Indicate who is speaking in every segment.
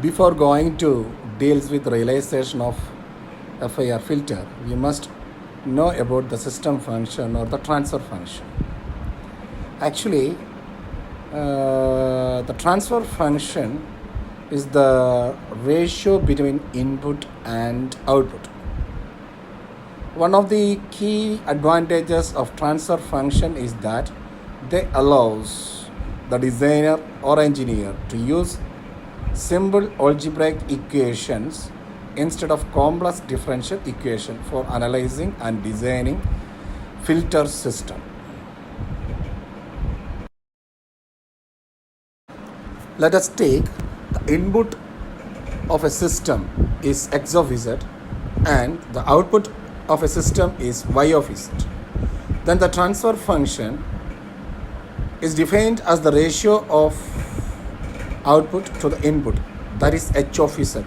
Speaker 1: Before going to deals with realization of FIR filter, we must know about the system function or the transfer function. Actually, the transfer function is the ratio between input and output. One of the key advantages of transfer function is that they allows the designer or engineer to use simple algebraic equations instead of complex differential equation for analyzing and designing filter system. Let us take the input of a system is x of z and the output of a system is y of z. Then the transfer function is defined as the ratio of output to the input, that is h of z.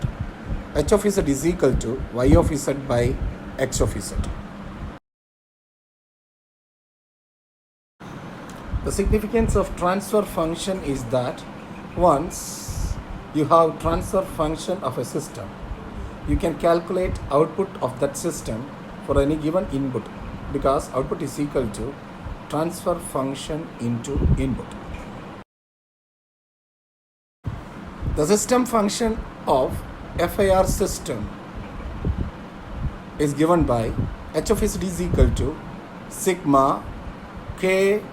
Speaker 1: H of z is equal to y of z by x of z. The significance of transfer function is that once you have transfer function of a system, you can calculate output of that system for any given input because output is equal to transfer function into input. The system function of FIR system is given by h of z is equal to sigma k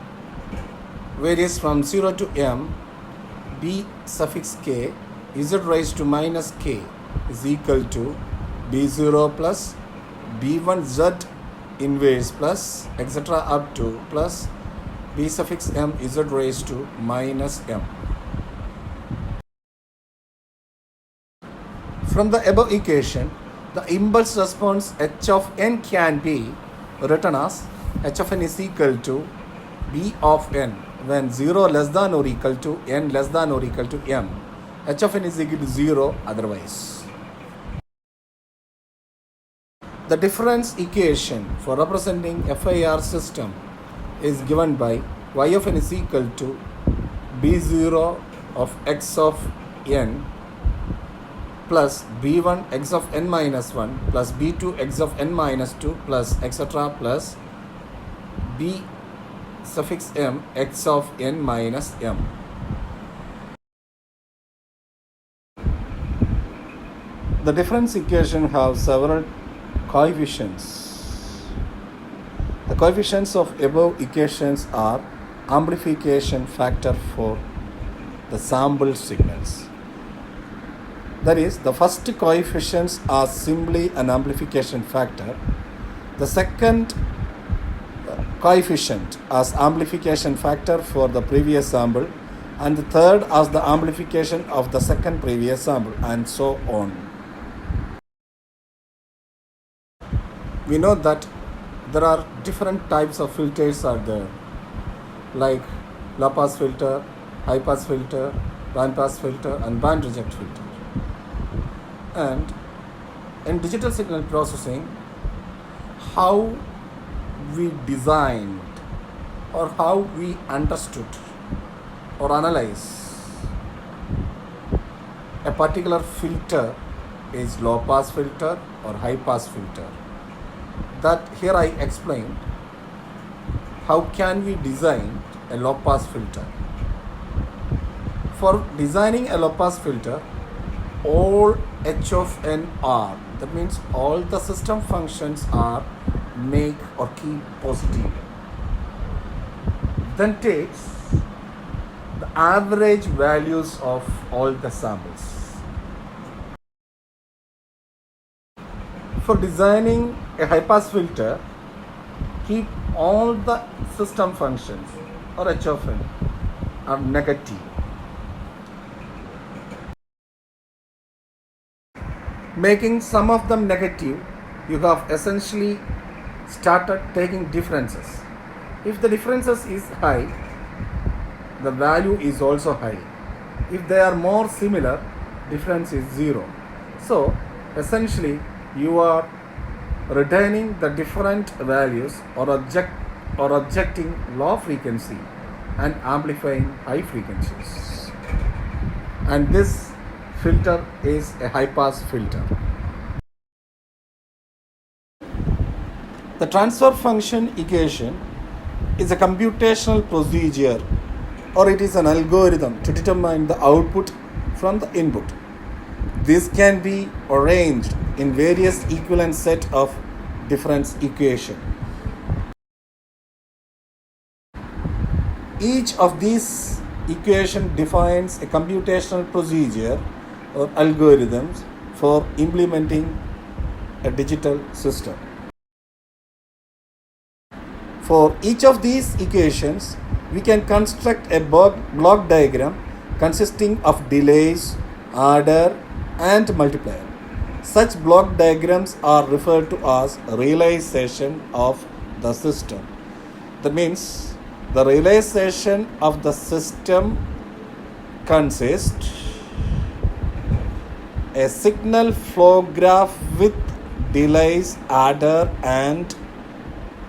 Speaker 1: varies from 0 to m b suffix k z raised to minus k is equal to b0 plus b1 z inverse plus etc. up to plus b suffix m z raised to minus m. From the above equation, the impulse response h of n can be written as h of n is equal to b of n when 0 less than or equal to n less than or equal to m. H of n is equal to 0 otherwise. The difference equation for representing FIR system is given by y of n is equal to b0 of x of n plus b1 x of n minus 1 plus b2 x of n minus 2 plus etc. plus b suffix m x of n minus m. The difference equation have several coefficients. The coefficients of above equations are amplification factor for the sample signals. That is, the first coefficients are simply an amplification factor. The second coefficient as amplification factor for the previous sample, and the third as the amplification of the second previous sample, and so on. We know that there are different types of filters are there, like low pass filter, high pass filter, band pass filter, and band reject filter. And in digital signal processing, how we designed or how we understood or analyze a particular filter is low pass filter or high pass filter. That here I explained how can we design a low pass filter. For designing a low pass filter, all h of n are, that means all the system functions are make or keep positive. Then takes the average values of all the samples. For designing a high pass filter, keep all the system functions or h of n are negative. Making some of them negative, you have essentially started taking differences. If the differences is high, the value is also high. If they are more similar, difference is 0. So essentially you are retaining the different values or objecting low frequency and amplifying high frequencies. And this filter is a high pass filter. The transfer function equation is a computational procedure, or it is an algorithm to determine the output from the input. This can be arranged in various equivalent set of difference equation. Each of these equation defines a computational procedure or algorithms for implementing a digital system. For each of these equations, we can construct a block diagram consisting of delays, adder, and multiplier. Such block diagrams are referred to as realization of the system. That means the realization of the system consists a signal flow graph with delays, adder, and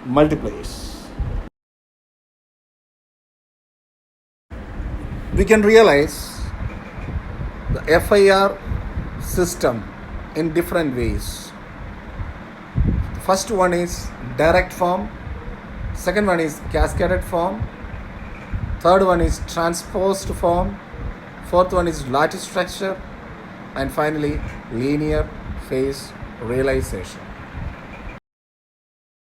Speaker 1: multipliers. We can realize the FIR system in different ways. The first one is direct form, second one is cascaded form, third one is transposed form, fourth one is lattice structure, and finally linear phase realization.